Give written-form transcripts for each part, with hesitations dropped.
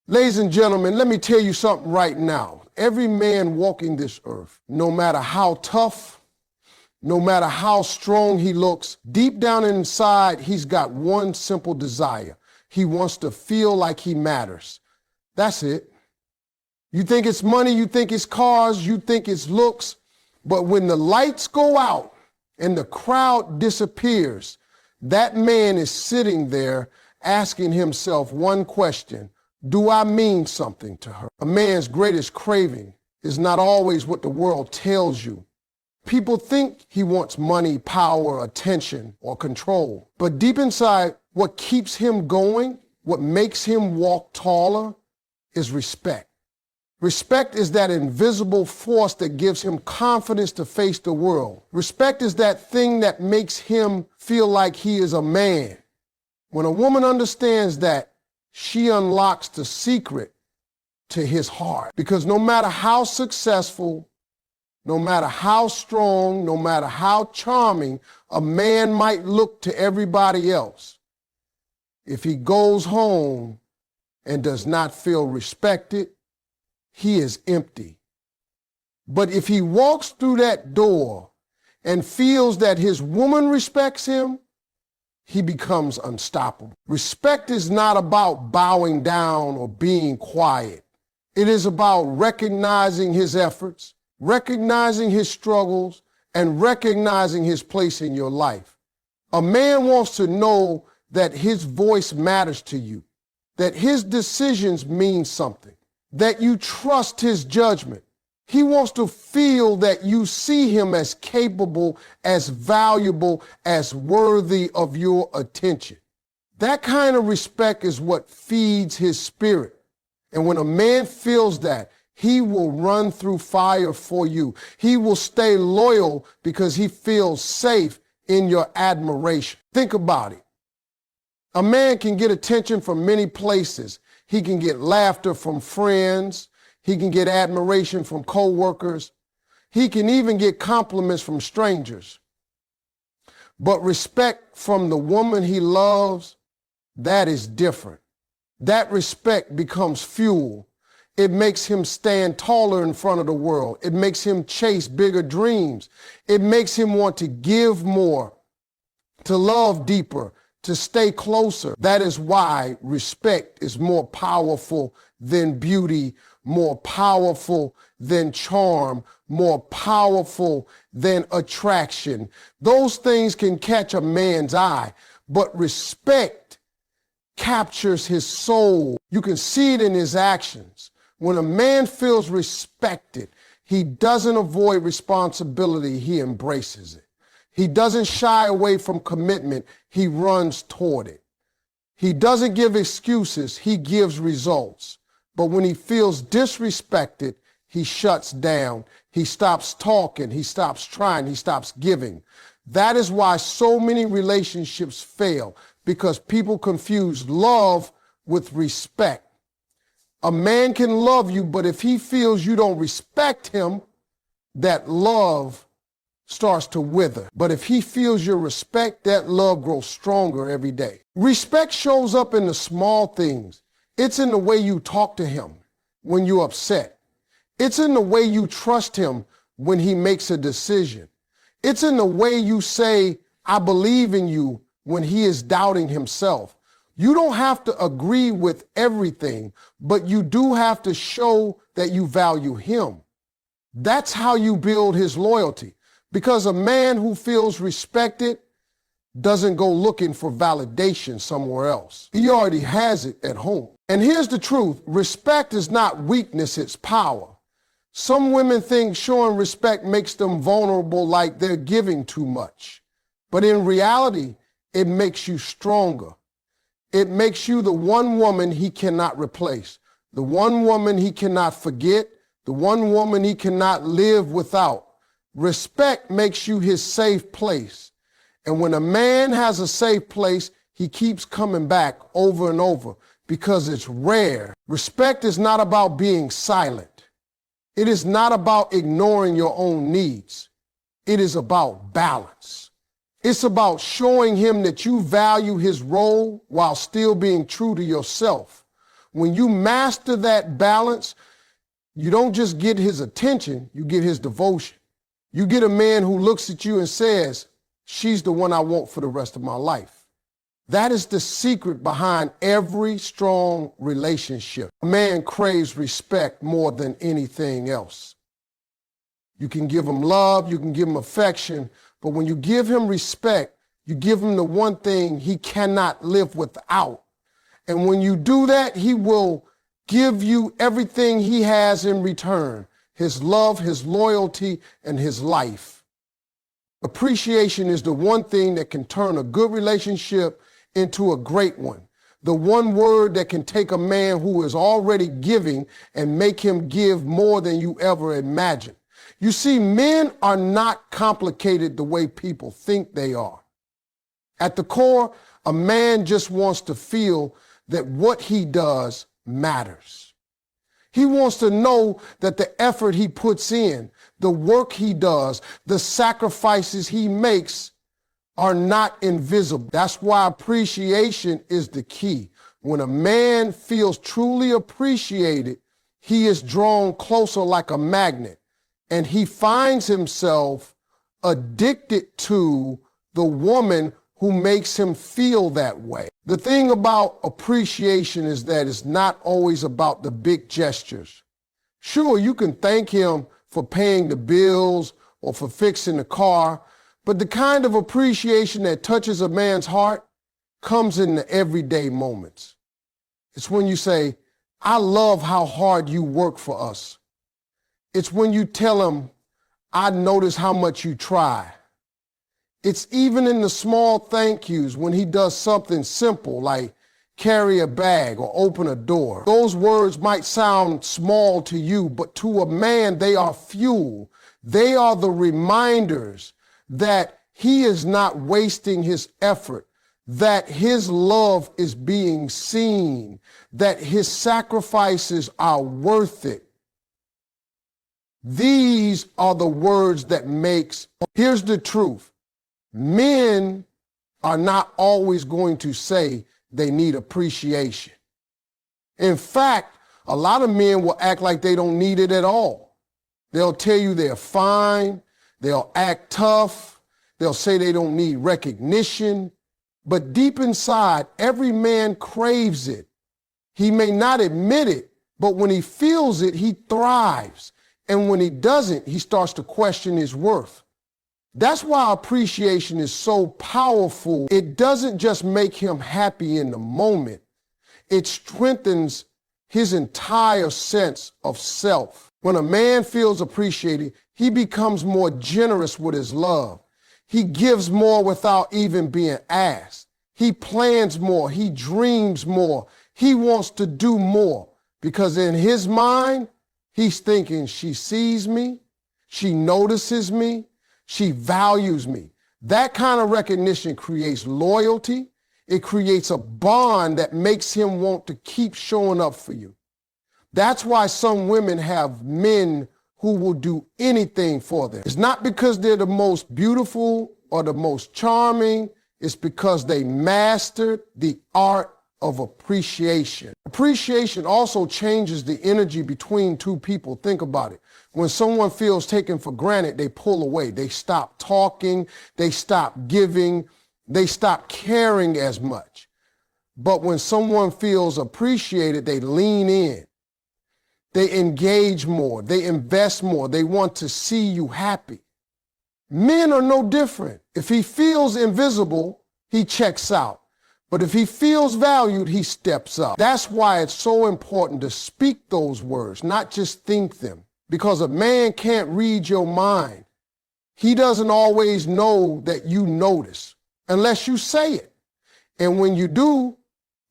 Ladies and gentlemen, let me tell you something right now. Every man walking this earth, no matter how tough, no matter how strong he looks, deep down inside, he's got one simple desire. He wants to feel like he matters. That's it. You think it's money, you think it's cars, you think it's looks, but when the lights go out and the crowd disappears, that man is sitting there asking himself one question: do I mean something to her? A man's greatest craving is not always what the world tells you. People think he wants money, power, attention, or control. But deep inside, what keeps him going, what makes him walk taller, is respect. Respect is that invisible force that gives him confidence to face the world. Respect is that thing that makes him feel like he is a man. When a woman understands that, she unlocks the secret to his heart. Because no matter how successful, no matter how strong, no matter how charming a man might look to everybody else, if he goes home and does not feel respected, he is empty. But if he walks through that door and feels that his woman respects him, he becomes unstoppable. Respect is not about bowing down or being quiet. It is about recognizing his efforts, recognizing his struggles, and recognizing his place in your life. A man wants to know that his voice matters to you, that his decisions mean something, that you trust his judgment. He wants to feel that you see him as capable, as valuable, as worthy of your attention. That kind of respect is what feeds his spirit. And when a man feels that, he will run through fire for you. He will stay loyal because he feels safe in your admiration. Think about it. A man can get attention from many places. He can get laughter from friends. He can get admiration from coworkers. He can even get compliments from strangers. But respect from the woman he loves, that is different. That respect becomes fuel. It makes him stand taller in front of the world. It makes him chase bigger dreams. It makes him want to give more, to love deeper, to stay closer. That is why respect is more powerful than beauty, more powerful than charm, more powerful than attraction. Those things can catch a man's eye, but respect captures his soul. You can see it in his actions. When a man feels respected, he doesn't avoid responsibility, he embraces it. He doesn't shy away from commitment, he runs toward it. He doesn't give excuses, he gives results. But when he feels disrespected, he shuts down. He stops talking, he stops trying, he stops giving. That is why so many relationships fail, because people confuse love with respect. A man can love you, but if he feels you don't respect him, that love starts to wither. But if he feels your respect, that love grows stronger every day. Respect shows up in the small things. It's in the way you talk to him when you're upset. It's in the way you trust him when he makes a decision. It's in the way you say, "I believe in you," when he is doubting himself. You don't have to agree with everything, but you do have to show that you value him. That's how you build his loyalty. Because a man who feels respected doesn't go looking for validation somewhere else. He already has it at home. And here's the truth. Respect is not weakness, it's power. Some women think showing respect makes them vulnerable, like they're giving too much. But in reality, it makes you stronger. It makes you the one woman he cannot replace, the one woman he cannot forget, the one woman he cannot live without. Respect makes you his safe place. And when a man has a safe place, he keeps coming back over and over because it's rare. Respect is not about being silent. It is not about ignoring your own needs. It is about balance. It's about showing him that you value his role while still being true to yourself. When you master that balance, you don't just get his attention, you get his devotion. You get a man who looks at you and says, she's the one I want for the rest of my life. That is the secret behind every strong relationship. A man craves respect more than anything else. You can give him love, you can give him affection, but when you give him respect, you give him the one thing he cannot live without. And when you do that, he will give you everything he has in return: his love, his loyalty, and his life. Appreciation is the one thing that can turn a good relationship into a great one. The one word that can take a man who is already giving and make him give more than you ever imagined. You see, men are not complicated the way people think they are. At the core, a man just wants to feel that what he does matters. He wants to know that the effort he puts in, the work he does, the sacrifices he makes are not invisible. That's why appreciation is the key. When a man feels truly appreciated, he is drawn closer like a magnet, and he finds himself addicted to the woman who makes him feel that way. The thing about appreciation is that it's not always about the big gestures. Sure, you can thank him for paying the bills or for fixing the car, but the kind of appreciation that touches a man's heart comes in the everyday moments. It's when you say, I love how hard you work for us. It's when you tell him, I notice how much you try. It's even in the small thank yous when he does something simple like carry a bag or open a door. Those words might sound small to you, but to a man, they are fuel. They are the reminders that he is not wasting his effort, that his love is being seen, that his sacrifices are worth it. These are the words that makes. Here's the truth. Men are not always going to say they need appreciation. In fact, a lot of men will act like they don't need it at all. They'll tell you they're fine. They'll act tough. They'll say they don't need recognition. But deep inside, every man craves it. He may not admit it, but when he feels it, he thrives. And when he doesn't, he starts to question his worth. That's why appreciation is so powerful. It doesn't just make him happy in the moment. It strengthens his entire sense of self. When a man feels appreciated, he becomes more generous with his love. He gives more without even being asked. He plans more. He dreams more. He wants to do more because in his mind, he's thinking, she sees me, she notices me, she values me. That kind of recognition creates loyalty. It creates a bond that makes him want to keep showing up for you. That's why some women have men who will do anything for them. It's not because they're the most beautiful or the most charming. It's because they mastered the art of appreciation. Appreciation also changes the energy between two people. Think about it. When someone feels taken for granted, they pull away. They stop talking. They stop giving. They stop caring as much. But when someone feels appreciated, they lean in. They engage more. They invest more. They want to see you happy. Men are no different. If he feels invisible, he checks out. But if he feels valued, he steps up. That's why it's so important to speak those words, not just think them. Because a man can't read your mind. He doesn't always know that you notice unless you say it. And when you do,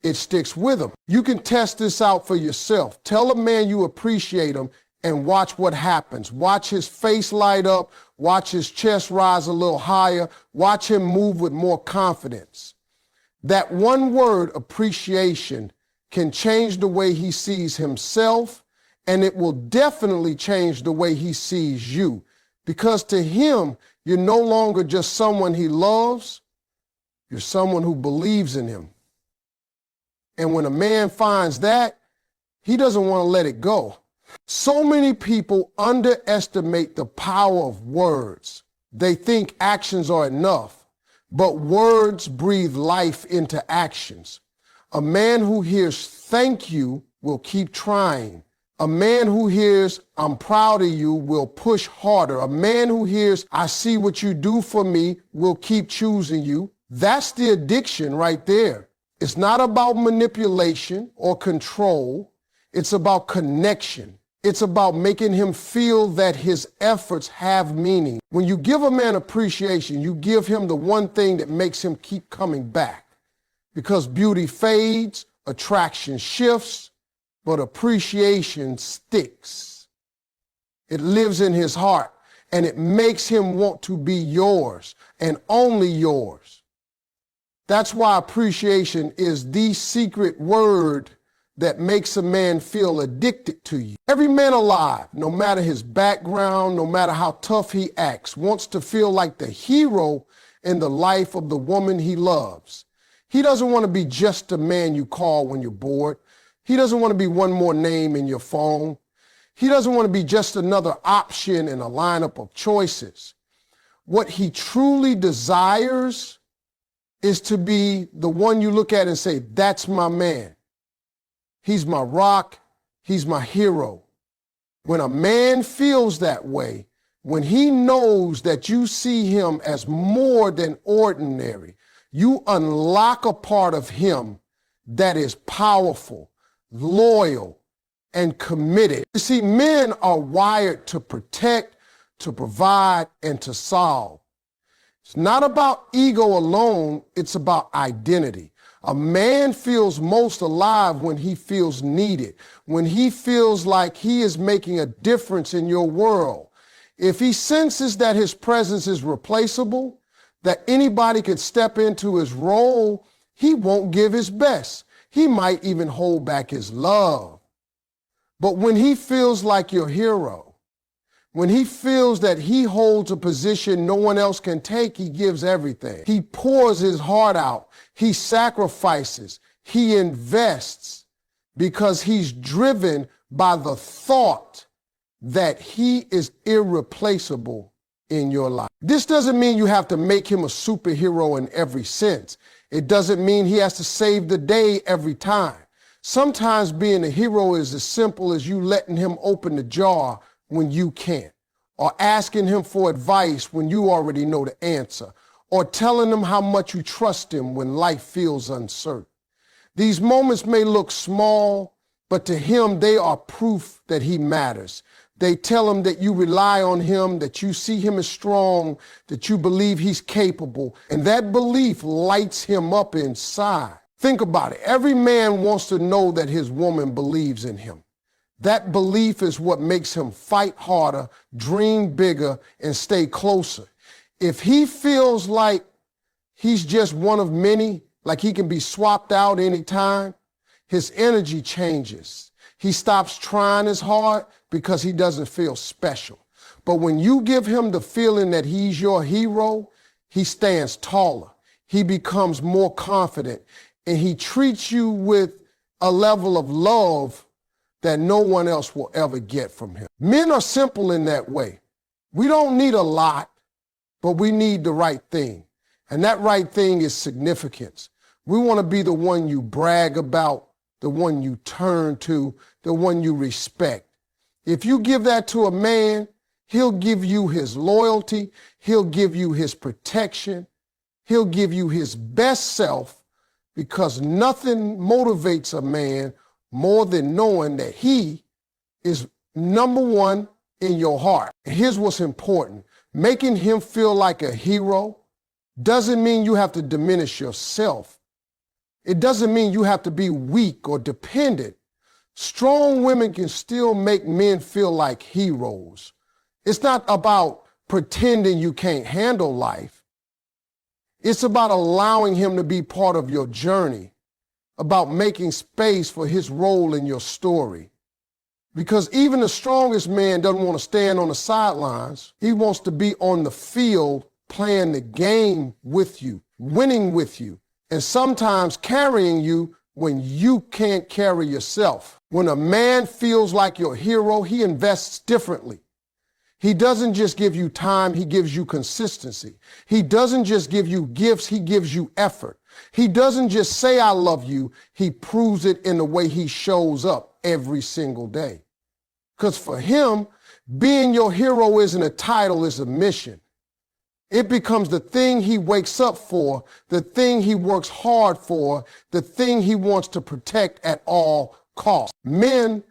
it sticks with him. You can test this out for yourself. Tell a man you appreciate him and watch what happens. Watch his face light up. Watch his chest rise a little higher. Watch him move with more confidence. That one word, appreciation, can change the way he sees himself, and it will definitely change the way he sees you. Because to him, you're no longer just someone he loves, you're someone who believes in him. And when a man finds that, He doesn't want to let it go. So many people underestimate the power of words. They think actions are enough, but words breathe life into actions. A man who hears thank you will keep trying. A man who hears I'm proud of you will push harder. A man who hears I see what you do for me will keep choosing you. That's the addiction right there. It's not about manipulation or control. It's about connection. It's about making him feel that his efforts have meaning. When you give a man appreciation, you give him the one thing that makes him keep coming back. Because beauty fades, attraction shifts, but appreciation sticks. It lives in his heart, and it makes him want to be yours and only yours. That's why appreciation is the secret word that makes a man feel addicted to you. Every man alive, no matter his background, no matter how tough he acts, wants to feel like the hero in the life of the woman he loves. He doesn't want to be just a man you call when you're bored. He doesn't want to be one more name in your phone. He doesn't want to be just another option in a lineup of choices. What he truly desires is to be the one you look at and say, that's my man. He's my rock. He's my hero. When a man feels that way, when he knows that you see him as more than ordinary, you unlock a part of him that is powerful, loyal, and committed. You see, men are wired to protect, to provide, and to solve. It's not about ego alone, it's about identity. A man feels most alive when he feels needed, when he feels like he is making a difference in your world. If he senses that his presence is replaceable, that anybody could step into his role, he won't give his best. He might even hold back his love. But when he feels like your hero, when he feels that he holds a position no one else can take, he gives everything. He pours his heart out. He sacrifices. He invests because he's driven by the thought that he is irreplaceable in your life. This doesn't mean you have to make him a superhero in every sense. It doesn't mean he has to save the day every time. Sometimes being a hero is as simple as you letting him open the jar when you can't, or asking him for advice when you already know the answer, or telling him how much you trust him when life feels uncertain. These moments may look small, but to him, they are proof that he matters. They tell him that you rely on him, that you see him as strong, that you believe he's capable, and that belief lights him up inside. Think about it. Every man wants to know that his woman believes in him. That belief is what makes him fight harder, dream bigger, and stay closer. If he feels like he's just one of many, like he can be swapped out anytime, his energy changes. He stops trying as hard because he doesn't feel special. But when you give him the feeling that he's your hero, he stands taller. He becomes more confident, and he treats you with a level of love that no one else will ever get from him. Men are simple in that way. We don't need a lot, but we need the right thing. And that right thing is significance. We want to be the one you brag about, the one you turn to, the one you respect. If you give that to a man, he'll give you his loyalty, he'll give you his protection, he'll give you his best self, because nothing motivates a man more than knowing that he is number one in your heart. Here's what's important. Making him feel like a hero doesn't mean you have to diminish yourself. It doesn't mean you have to be weak or dependent. Strong women can still make men feel like heroes. It's not about pretending you can't handle life. It's about allowing him to be part of your journey, about making space for his role in your story. Because even the strongest man doesn't want to stand on the sidelines. He wants to be on the field playing the game with you, winning with you, and sometimes carrying you when you can't carry yourself. When a man feels like your hero, he invests differently. He doesn't just give you time, he gives you consistency. He doesn't just give you gifts, he gives you effort. He doesn't just say, I love you, he proves it in the way he shows up every single day. Because for him, being your hero isn't a title, it's a mission. It becomes the thing he wakes up for, the thing he works hard for, the thing he wants to protect at all costs. Men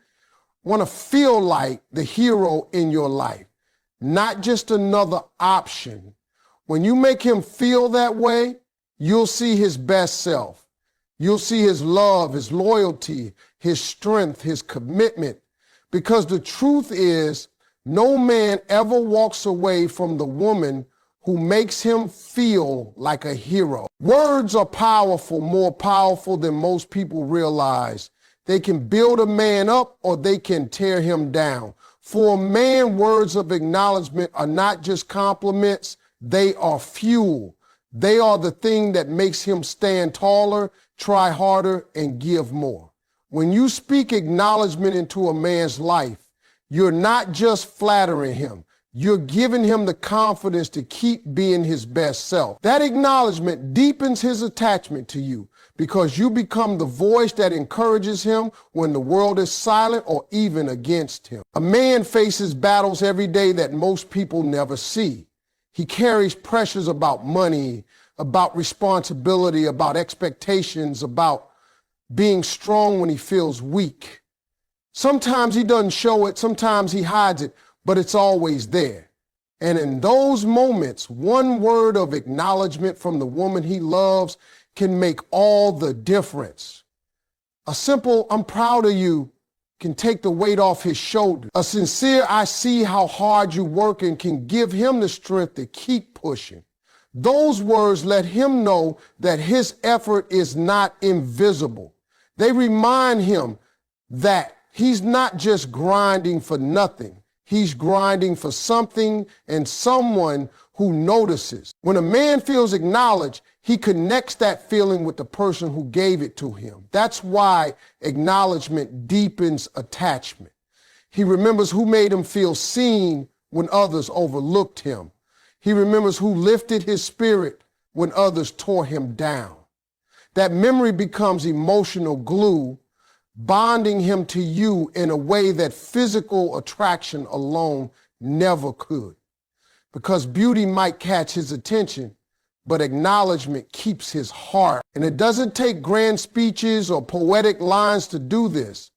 want to feel like the hero in your life, not just another option. When you make him feel that way, you'll see his best self. You'll see his love, his loyalty, his strength, his commitment. Because the truth is, no man ever walks away from the woman who makes him feel like a hero. Words are powerful, more powerful than most people realize. They can build a man up or they can tear him down. For a man, words of acknowledgement are not just compliments, they are fuel. They are the thing that makes him stand taller, try harder, and give more. When you speak acknowledgement into a man's life, you're not just flattering him. You're giving him the confidence to keep being his best self. That acknowledgement deepens his attachment to you because you become the voice that encourages him when the world is silent or even against him. A man faces battles every day that most people never see. He carries pressures about money, about responsibility, about expectations, about being strong when he feels weak. Sometimes he doesn't show it, sometimes he hides it, but it's always there. And in those moments, one word of acknowledgement from the woman he loves can make all the difference. A simple, I'm proud of you, can take the weight off his shoulders. A sincere, I see how hard you're working can give him the strength to keep pushing. Those words let him know that his effort is not invisible. They remind him that he's not just grinding for nothing. He's grinding for something and someone who notices. When a man feels acknowledged, he connects that feeling with the person who gave it to him. That's why acknowledgement deepens attachment. He remembers who made him feel seen when others overlooked him. He remembers who lifted his spirit when others tore him down. That memory becomes emotional glue, bonding him to you in a way that physical attraction alone never could. Because beauty might catch his attention, but acknowledgement keeps his heart. And it doesn't take grand speeches or poetic lines to do this.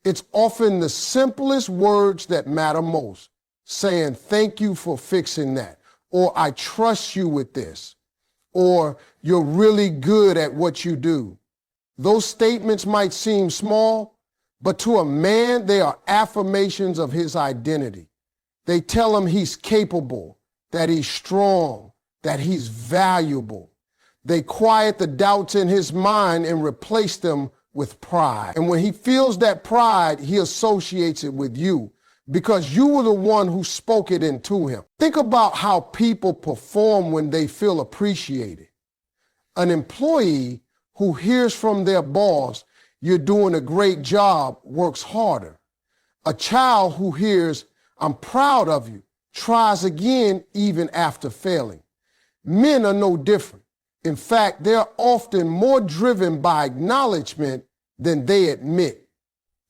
It's often the simplest words that matter most. Saying, thank you for fixing that. Or I trust you with this. Or you're really good at what you do. Those statements might seem small, but to a man, they are affirmations of his identity. They tell him he's capable, that he's strong, that he's valuable. They quiet the doubts in his mind and replace them with pride. And when he feels that pride, he associates it with you because you were the one who spoke it into him. Think about how people perform when they feel appreciated. An employee who hears from their boss, you're doing a great job, works harder. A child who hears, I'm proud of you, tries again even after failing. Men are no different. In fact, they're often more driven by acknowledgement than they admit.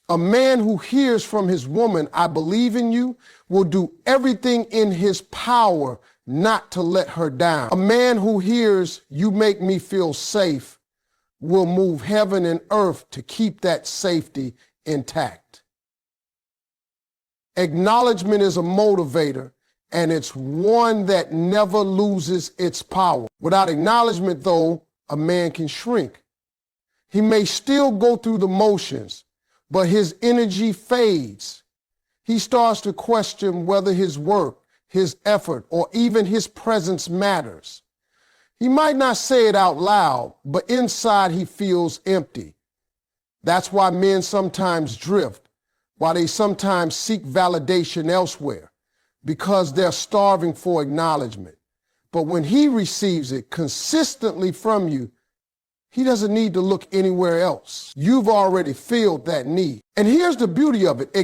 A man who hears from his woman, I believe in you, will do everything in his power not to let her down. A man who hears, you make me feel safe, will move heaven and earth to keep that safety intact. Acknowledgement is a motivator, and it's one that never loses its power. Without acknowledgement, though, a man can shrink. He may still go through the motions, but his energy fades. He starts to question whether his work, his effort, or even his presence matters. He might not say it out loud, but inside he feels empty. That's why men sometimes drift, why they sometimes seek validation elsewhere, because they're starving for acknowledgement. But when he receives it consistently from you, He doesn't need to look anywhere else. You've already filled that need. And here's the beauty of it.